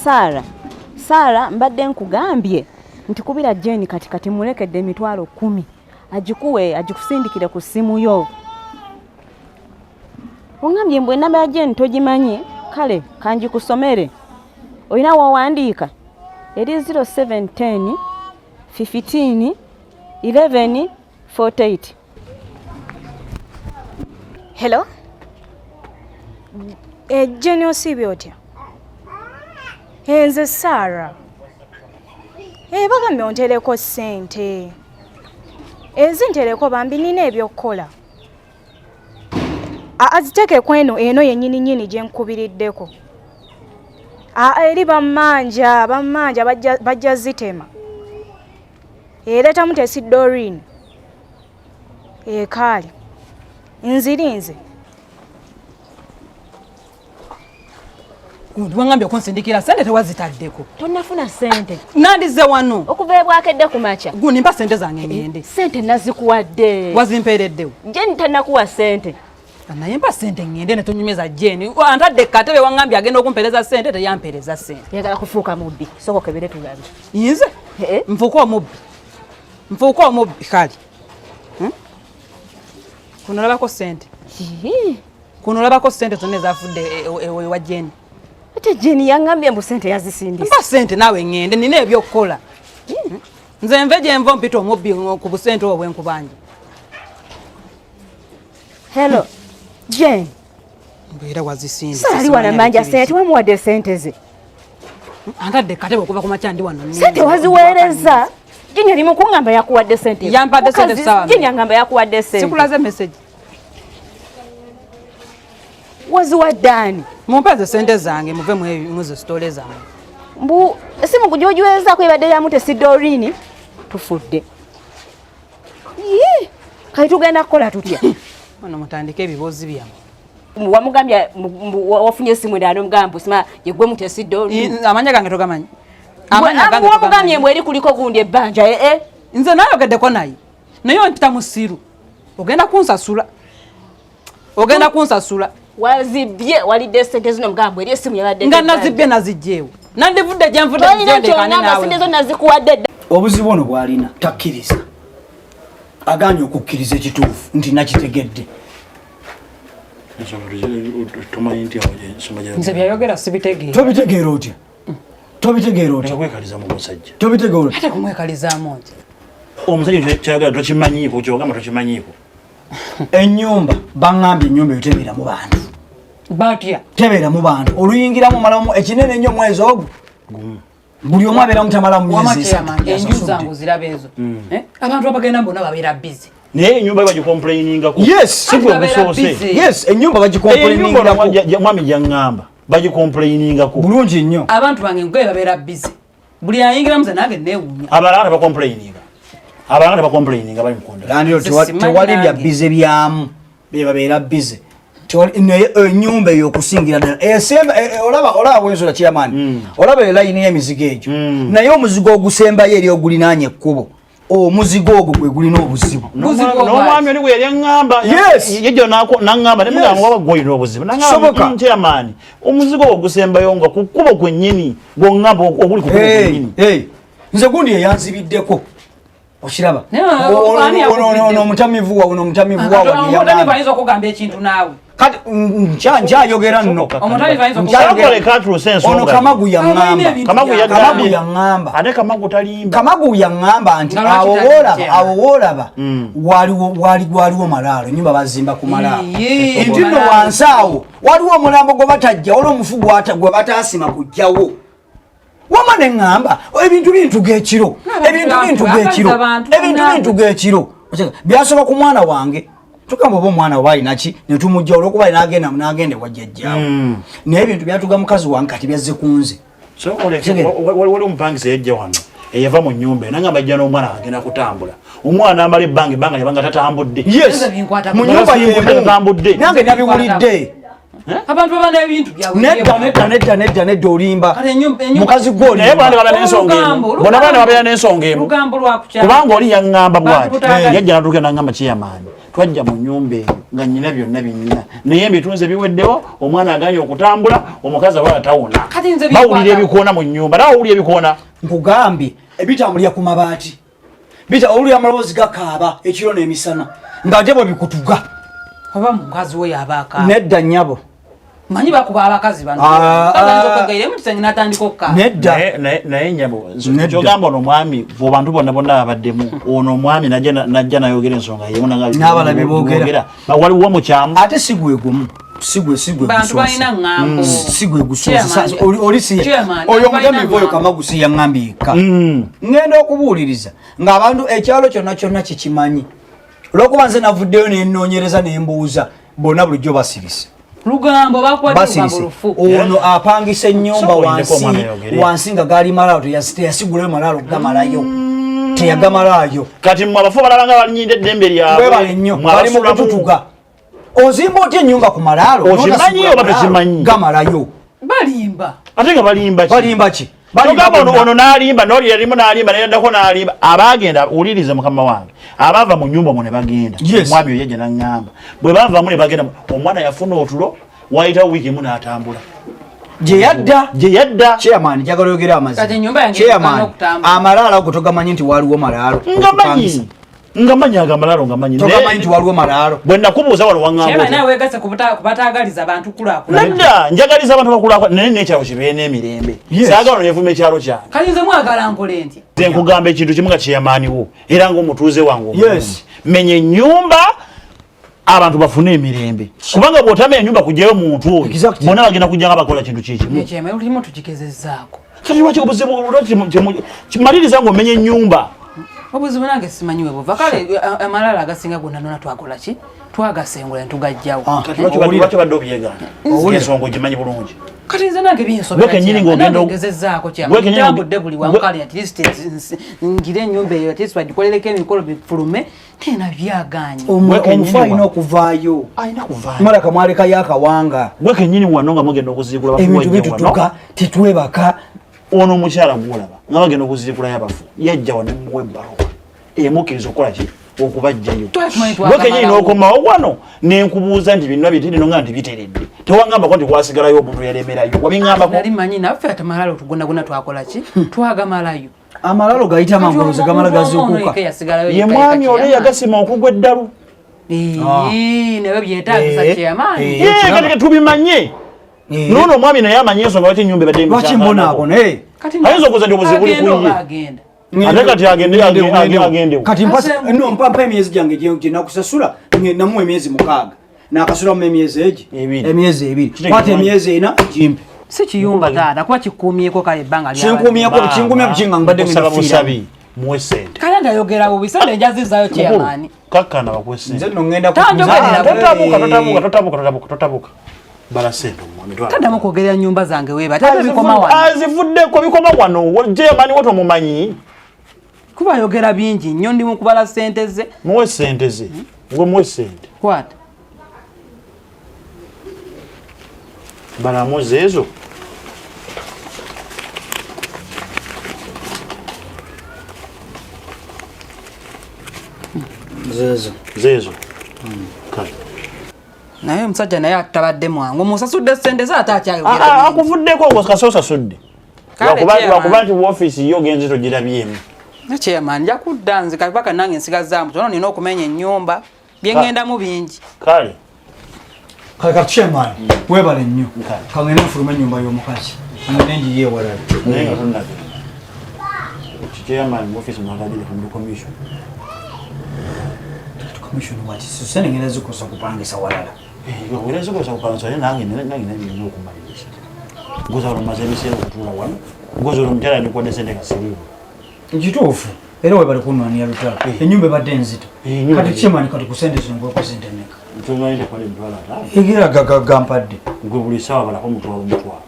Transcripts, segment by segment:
Sara mbadde nkugambye nti kubira Jane kati mulekedde emitwalo 10 agikuwe agikusindikire ku simu yo. Ongambye mbwe namba ya Jane togimanyi kale kanji kusomere. Oyina wawandiika eri 0710 15 11 48. Hello? Jane osibye otya? Nze Sara. Bagambye ontereko ssente. Ezintereko bambi nina ebyokukola. Aziteekeko eno yennyini gye nkubiriddeko. Eri bamanja bajja zitema. Leetamu tesi Doreen. Kaali. Nzirinze. Wangambye okunsindikira sente tewazitaddeko. Tonnafuna sente. Nandize wano. Okuva bwakedde ku makya. Nimpa sente zange ngende. Sente nazikuwadde. Wazimpeereddewo. Jane tannakuwa sente. Naye mpa sente ngende ne tonyumeza Jane. Antadde katebe wangambye agenda okumpeereza sente teyampeereza sente. Yagala kufuuka mubbi. Sokoke bire tulabe. Nze? Nfuuka omubbi kale. Kuno labako sente. Kuno labako sente zonna ezafudde ewa Jane. Ate Jane yangambye mbu sente yazisindise. Mpa sente naawe ngende nina ebyokukola. Nze nve gye nva mpita omubbi ku busente obwo bwenkubanja. Hello, Jane. Mbeera wazisindise. Sali wana manja sente wamuwadde sente ze. Antadde katebe okuva ku makya ndi wano. Sente waziweereza. Jane ali mu kungamba yakuwadde sente. Yampadde sente sawa. Jane yangamba yakuwadde sente. Sikulaze message. Waziwadde ani? Mumpeze sente zange muve muzo stole zange. Mbu simu kujojuweza kwibadde ya mute Doreen tufudde. Kati tugenda kukola tutya? Ono mutandike ebibozi byamu. Wamugambya wafunye esimu ndano mugambo sima yegwe mute Doreen. Amanya gange togamanyi. Amanya gange wamugambye mweri kuliko gundi ebbanja Nze nayogeddeko naye. Naye mpita musiru. Ogenda kunsasula. Wazibye walidde sente zino mugambo eri esimu yabadde. Nga nazibye nazijjeewo. Nandivudde gye nvudde gye kane nawe. Sente zo nazikuwadde. Obuzibu ono bwalina takkiriza. Aganye okukkiriza ekituufu nti nakitegedde. Nze byayogera sibitegeera. Tobitegeera otya? Tobitegeera otya? Takwekaliza mu musajja. Tobitegeera otya? Ate kumwekalizaamu nti. Omusajja kyayagala tokimanyiiko kyogamba tokimanyiiko. Ennyumba bangambye ennyumba eyo mu bantu. Batya? Tebeeramu bantu. Oluyingiramu malamu ekinene ennyo mwezi ogwo. Buli omu abeera mutamalamu myezi esatu. Enju zangu ziraba ezo. Abantu abagenda mbona babeera busy. Naye ennyumba bagicomplainingako. Yes. Si gwe busoose. Yes, ennyumba bagicomplainingako. Ennyumba mwami gyangamba bagicomplainingako. Bulungi nnyo. Abantu bange ngwe babeera busy. Buli ayingiramu ze nange neewuunya. Abalala bacomplaininga. Abanga bacomplaininga bali mukonda. Kandi tewali bya busy byamu. Babeera busy. Ennyumba eyo okusingira ddala olaba bwensola chairman olaba elayini y'emizigo egyo naye omuzigo ogusembayo eri ogulinaanye ekkubo omuzigo ogwo gwe gulina obuzibu n'omwami oli bwe yali aŋŋamba yejjo n'aŋŋamba nemugamba waba gwolina obuzibu n'aŋŋamba chairman omuzigo ogwo gusembayo nga ku kkubo kwennyini gw'oŋŋamba oguli ku kkubo kwennyini nze gundi yeyanzibiddeko okiraba omutamivu wawe n'omutamivu wawe omutamivu ayinza okugamba ekintu naawe kati nkyayogera nno ono Kamagu yaŋŋamba ate Kamagu talimba Kamagu yaŋŋamba nti awo woolaba waliwo malaalo ennyumba bazimba ku malaalo nti nno wansi awo waliwo omulambo gwe batajja waliwo omufu gwe bataasima kujjawo wama neŋŋamba ebintu bintug'ekiro byasoba ku mwana wange tukamba oba omwana oba alinaki netumujja olwokuba nagenda wajjajjaawo naye ebintu byatuga mukazi wange kati byazze kunze waliwo omupangisa yajja wano eyava mu nnyumba nangamba ajja n'omwana agenda kutambula omwana amala ebbanga yabanga tatambudde mu nyumba yemu nange nabiwulidde abantu baba n'ebintu byabwe nedda olimba mukazi gwe naye bwana baba n'ensonga emu bona baana babeera n'ensonga emu kubanga oli yaŋŋamba bwati yajja natuuka n'aŋŋamba kiyamaani twajja mu nnyumba eyo nga nnyina byonna binyina naye ebitunze biweddewo omwana aganye okutambula omukazi awala tawona bawulira ebikoona mu nnyumba nawe owulira ebikoona nkugambye ebitambulira ku mabaati owulira amaloboozi gakaaba ekiro n'emisana ng'ate bwe bikutuga oba mukazi we yabaaka nedda nnyabo manyi bakuba abakazi naye nyabo kyogamba ono omwami bantu bonna bonna babaddemu ono omwami najja nayogera ensonga n'abalabe boogera waliwo mukyamu ate sigwe gumu bantu balina ŋŋambo sigwe gusoolioyo omutamivu oyo kamagusi yaŋŋambye eka ŋŋenda okubuuliriza ng'abantu ekyalo kyonna kyonna kikimanyi olwokuba nze navuddeyo nennoonyereza nembuuza bonna bulijjo basirise lugambo basirise ono apangisa ennyumba wansi nga gaali malaalo teyasigulayo malaalo gamalayo teyagamalayo kati mmwe abafu balabanga balinyinda eddembe lyabwe webale nnyo bali mu kututuga ozimba otya ennyumba ku malaalo okimanyi oba tekimanyi gamalayo balimba ate nga balimba ki kyogamba ono n'alimba n'oli yalimu n'alimba nayeddako n'alimba abaagenda owuliriza mukama wange abaava mu nnyumba omwo ne bagenda omwami oyo yajja n'aŋŋamba bwe baavamu ne bagenda omwana yafuna otulo wayitawo wiiki emu n'atambula gye yadda chairman njagala oyogera amazima amalaalo ago togamanyi nti waliwo malaalo nga manyi agamalaalo nga manyi togamanyi nti waliwo malaalo bwe nakubuuza wano waŋŋambonadda njagaliza abantu bakulaakulana naye n'ekyalo kibeere n'emirembe saagala neyevuma ekyalo kyange nze nkugamba ekintu kimu nga kiyamaaniwo era ng'omutuuze wange omulungi menya ennyumba abantu bafune emirembe kubanga bw'otamenya ennyumba kujjayo muntu oyo bonna bagenda kujja nga bakola kintu kikimu kati lwaki obuzibu kimaliriza ng'omenya ennyumba obuzibu nange simanyiwe buva kale amalala agasinga gonna nona twakola ki twagasengula ne tugajjawo lwaki badde obyegaana ensonga ogimanyi bulungi kati nze nange binsobegezezaako kyamutambudde buli wankale at least ngire ennyumba eyo at least bagikolereko emikolo bifulume tena byaganye omufu alina okuvaayo malaka mwalekayo akawanga gwe kenyini wano nga mugenda okuziikula ebintu bitutuka tetwebaka ono omukyala gwolaba nga bagenda okuziikulayo abafu yajja wano muwa ebbaluwa emukkiriza okukola ki okubajjayo gwe kenyini n'okomawo wano nenkubuuza nti bino bitino nga nti biteredde tewangambako nti kwasigalayo omuntu yalemerayo wabiŋambako nali manyi naffe ate malaalo tugondagona twakola ki twagamalayo amalaalo gayita mangoloze gamala gazuukuka ye mwami oli yagasima okugwa eddalu nebyo byetaagisa kyamaanyi kati tubimanye nono omwami naye amanyi ensonga lwaki ennyumba ebadde lwaki mbonaabona ayinza okuza nti obuzibu buli kuye ate kati agende kati mpa emyezi gyange gyenakusasula namuwa emyezi 6 nakasulamu emyezi egi emyezi 2 kwata emyezi 4 gimpe si kiyumba taata kuba kikuumyeko kale ebbanga kingumya bukinga mbadde busabi muwe sente kale ndayogera bubi sente njazizaayo kyamaani kakkana bakuwe sente nze no ngenda totabuka bala sente omwami taddamu kwogerera nnyumba zange weeba ate bikoma wano azivuddeko bikoma wano jeyamani woto mumanyi kuba yogera bingi nnyo ndi mu kubala sente ze muwe sente ze gwe muwe sente kwata balamu zeezo zeezo kale naye omusajja naye atabadde mwangu omusasudde sente ze ate akyayogera akuvuddeko kase osasudde lwakuba nti woofiisi yo ogenze togirabyemu nakyeyamaani nja kudda nze kapaka nange nsigazaamu tono nina okumenya ennyumba byengendamu bingi kale kakatukyemaani webale nnyo kangenda nfuluma ennyumba y'omukazi ngende njiye ewalala naye nga tonnabe kikyeyamaani mu woofiisi mwagagire kumuli commission commission wati susene ngenda zikosa kupangisa walala era zikosa kupangisa naye nange nalina okumaliriza ngoza olumaze ebiseera okutuula wano ngoza olumukyala nikwadde sente kasiriiwo nkituufu era webali kunwania lutalo ennyumba ebadde enzito kati kyemaani kati ku sente zino ngweko sente meka egera gampadde gwe buli sawa balako mutwalo mutwalo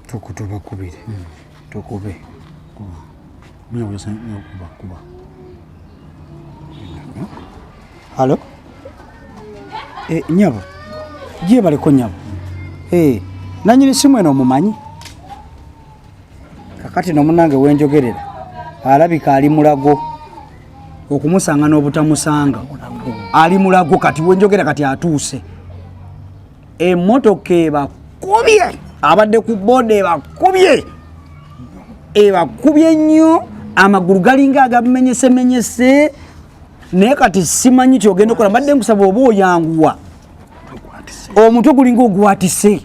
Tukutuba kubire. Tukube. Mimi unasema kuba. Halo? Nyabo. Je bale ko nyabo. Nanyini simu eno mumanyi. Kakati no munange wenjogerera. Alabika ali mulago. Okumusanga n'obutamusanga. Ali mulago kati wenjogera kati atuuse. Emmotoka bakubye. Abadde ku bode bakubye. Bakubye nnyo. Amagulu galinga agamenyese naye kati simanyi kyogenda okola mbadde nkusaba oba oyanguwa omutwe gulinga ogwatise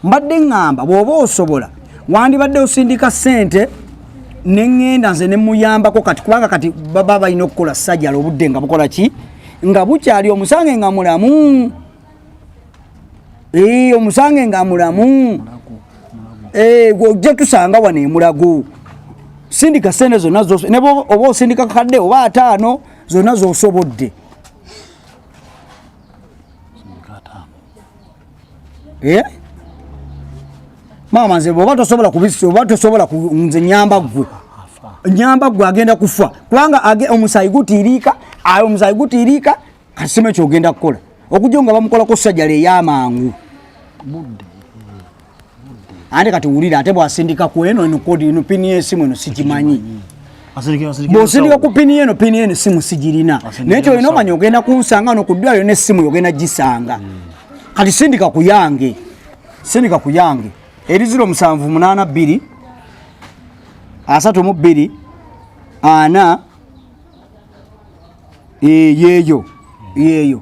mbadde ngamba bw'oba osobola wandibadde osindika ssente neŋŋenda nze ne muyambako kati kubanga kati baba balina okukola sajjala obudde nga bukola ki nga bukyali omusange nga mulamu omusange nga mulamu gwe tusanga wano emulago sindika sente zonna zose ne oba osindika kakadde oba 5 zonna zosobodde mama nze bw'oba tosobola kubisi oba tosobola nze nyamba gwe agenda kufa kubanga omusayi gutiiriika ayo omusayi gutiiriika kasima ekyo ogenda kukola okujja nga bamukolako sajjala ey'amangu ate kati wulira ate bwasindika ku eno kodi eno pini y'essimu eno sigimanyi bw'osindika ku pini eno simu sigirina naye kyo olina omanya ogenda kunsanga no ku ddwaliro n'essimu ogenda gisanga kati sindika ku yange eri 0782 32 4 yeeyo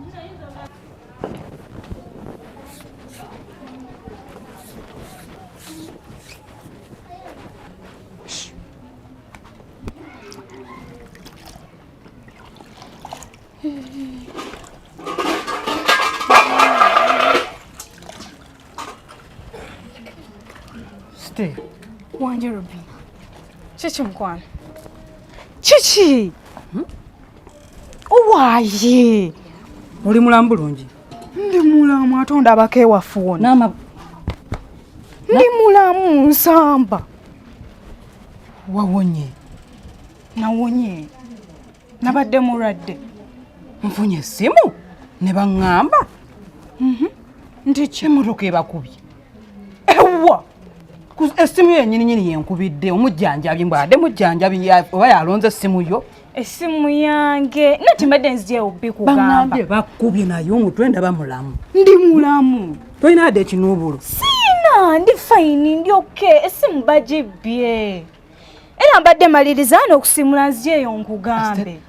Wanje Ruby. Chichi mkwana. Chichi. Owaye. Oli mulamu bulungi. Ndi mulamu atonda abake wafuna. Ndi mulamu nsamba. Wawonye. Nawonye. Nabadde mulwadde. Nfunye essimu ne baŋŋamba. Ndi emmotoka ebakubye. Ewa. Essimu yennyini yenkubidde omujjanjabi mbwadde mujjanjabi oba yalonze essimu yo. Essimu yange nati mbadde nzije obbi kugamba. Bakubye naye omutwe ndaba mulamu. Ndi mulamu. Toyina adde ekinuubulu. Sina ndi fine ndi okay. Essimu bagibbye. Era mbadde maliriza n'okusimula nzijeyo nkugambe.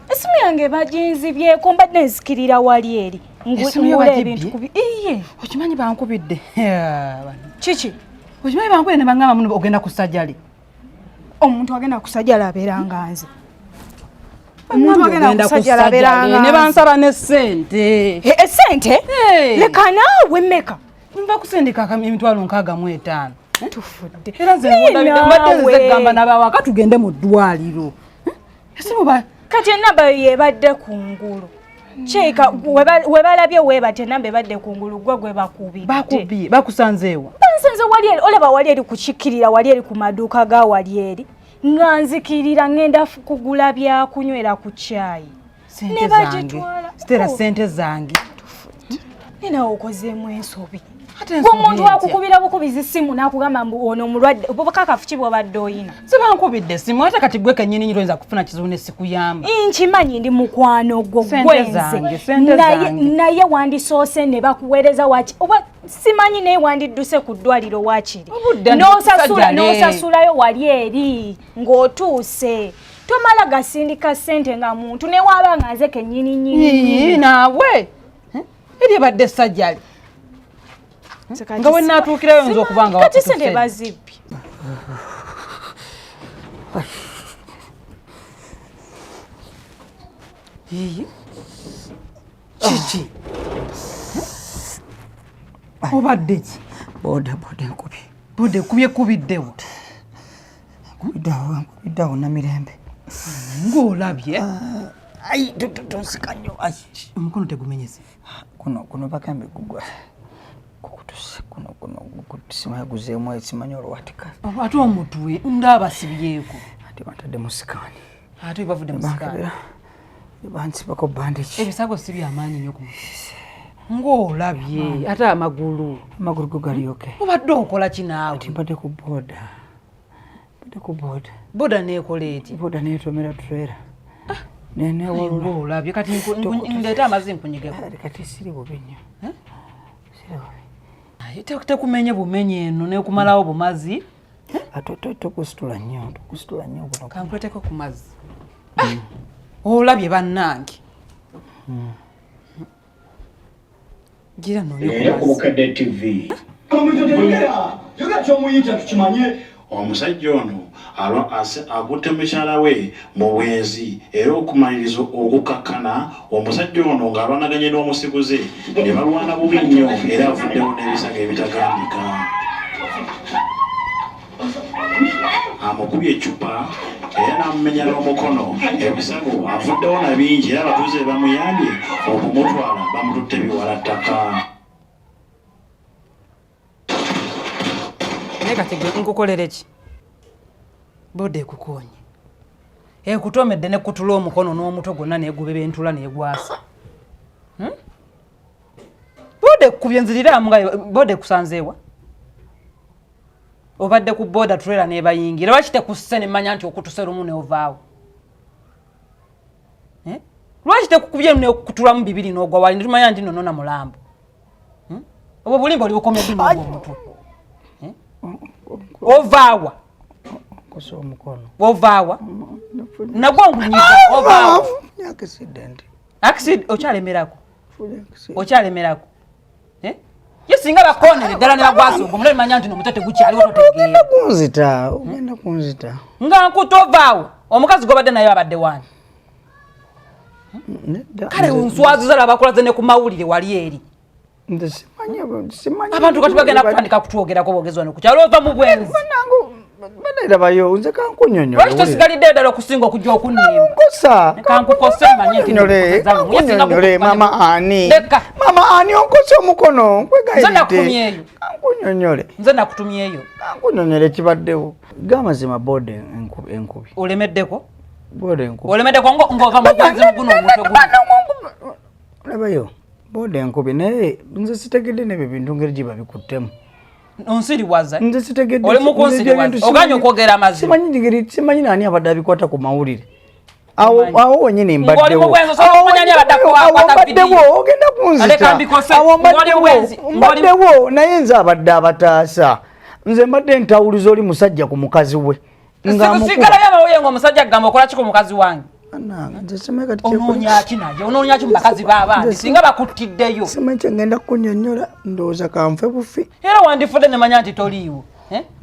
Essimu yange baginzibyeko mbadde nzikirira wali eri. Ngule ebintu kubi. Iye. Okimanyi bankubidde. Chichi. Okimanyi bankubidde ne baŋŋamba muno ogenda ku sajjali. Omuntu agenda ku sajjala abeeranga nze. Omuntu agenda ku sajjala abeeranga ne bansaba ne ssente. Essente? Leka naawe mmeka. Nva kusindika emitwalo 65. Tufudde. Era nze mbadde gamba n'abawaka tugende mu ddwaliro. Essimu kati enamba yebadde ku ngulu. Cheka webalabye webate enamba ebadde ku ngulu gwe bakubidde. Bakusanzeewa. Bansanze wali eri olaba wali eri kukikkirira wali eri ku maduuka ga wali eri. Nga nzikirira ngenda kugula bya kunywera ku chai. Ne bagitwala. Stera sente zange. Nina okozeemu ensobi. Omuntu akukubira bukubizi simu n'akugamba mbu ono mulwadde obukakafu ki bw'obadde oyina. Sibankubidde simu ate kati gwe kennyini nyiro oyinza kufuna kizibu ne sikuyamba. Nkimanyi ndi mukwano gwo gwenze. Naye wandisoose ne bakuweereza waki oba simanyi naye wandidduse ku ddwaliro waakiri. N'osasulayo wali eri ng'otuuse. Tomala gasindika ssente nga muntu ne waaba nga nze kennyini nyini. Naawe eri ebadde sajjali. Nga we natuukirayo nza okubanga kati sente bazibbi. Kiki obadde ki? Boda nkubye. Boda ekubye kubiddewo. Kubiddewo na mirembe. ng'olabye ai tonsikanyo ai omukono tegumenyese kuno bakambe gugwa kukutuse kuno kutusimaya guzeemu ekimanyi olwatika ate omutwe ndaba sibyeko ate batadde musikani ate bavudde musikani bansibako bandage ebisago si byamaanyi nnyo ku ng'olabye ate amagulu go galioke obadde okola kinaawe mbadde ku boda neekola eti boda neetomera trailer ng'olabye kati ndeeta amazzi nkunyigeko kati siri bubi nnyo tekumenye bumenye eno nekumalawo bumazi tokusitula nnyo kankuleteko ku mazzi olabye bannange gira noyokubukadde TV omusajja ono akutte mukyala we mu bwenzi era okumaliriza okukakkana omusajja ono ng'alwanaganye n'omusiguze ne balwana bubi nnyo era avuddewo n'ebisago ebitagambika amukubye eccupa era n'amumenya n'omukono ebisago avuddewo na bingi era abatuuze bamuyambye okumutwala bamututte biwala ttaka naye kati nkukolere ki boda ekukonye ekutomedde nekutula omukono n'omutwe gwonna negubeba entula negwasa boda ekukubye nziriramu nga boda ekusanzeewa obadde ku boda trailer nebayingira lwaki tekusse nemanya nti okutuse lumu neovaawo lwaki tekukubye nekutulamu bibiri n'ogwa wali ntumanya nti nonona mulambo obwo bulimba oli bukomedde n'ogwa omutwe ovaawa ovaawa nagwo ngunyiza ovaawa accident okyalemerako ye singa bakonere ddala ne bagwasa ogwo mulali manya nti nomutwe tegukyaliwo totegeera ogenda kunzita nga nkutovaawo omukazi gwobadde naye abadde wani kale nswaziza labakulaze ne ku mawulire wali eri abantu kati bagenda kutandika kutwogerako bogezi wano kukyalo ova mu bwenzi banairabayo nze kankunyonyola lwaki tosigalidde ddala okusinga okujja okunnimba kankukosa manye ntinyole mama ani onkosa omukono nkwegayirite kankunyonyole nze nakutumyeyo kankunyonyole ekibaddewo gamazima boda enkubi olemeddeko boda enkubi olemeddeko ng'ova mu bwenzi muguno omutwe guno olabayo boda enkubi naye nze sitegedde nebyo bintu ngeri gye babikuttemu onsiriwaza nze sitegedde oli mukunsiriwaza oganye okwogera amazima simanyi nani abadde abikwata ku mawulire awo wenyini mbaddewo ogenda kunzitambaddewo naye nze abadde abataasa nze mbadde ntawuliza oli musajja ku mukazi we sigala yamawuye ngaomusajja agamba okola ki ku mukazi wange ononyaki naye ononyaki mu bakazi b'abandi singa bakuttiddeyo simanyi kyengenda kunyonyola ndowooza kanfe bufi era wandifudde nemanya nti toliiwo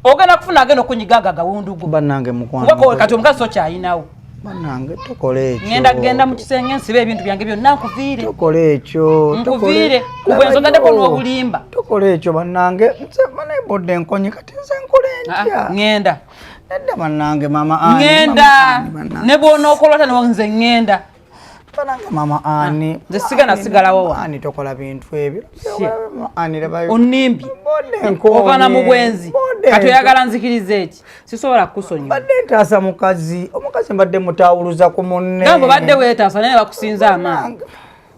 ogenda kufuna agenda okunyigaaga gawundugu bannange mukwano kati omukazi sokyayinawo bannange tokola ekyo ngenda kugenda mu kisenge nsiba ebintu byange byonna nkuviire tokola ekyo nkuviire kubwenzi ogaddeko n'obulimba tokola ekyo bannange nze banaibodde enkonyi kati nze nkola entya ngenda nedda bannange mama ngenda ne bw'onookolwa tano nze ngenda bannange mama ani nze sigalawo ani tokola bintu ebyo ani lebayo onnimbi ovana mu bwenzi kati oyagala nzikiriza eki sisobola kukusonyiwa badde ntaasa omukazi mbadde mutawuluza ku munne gambo badde weetaasa naye bakusinza amaanyi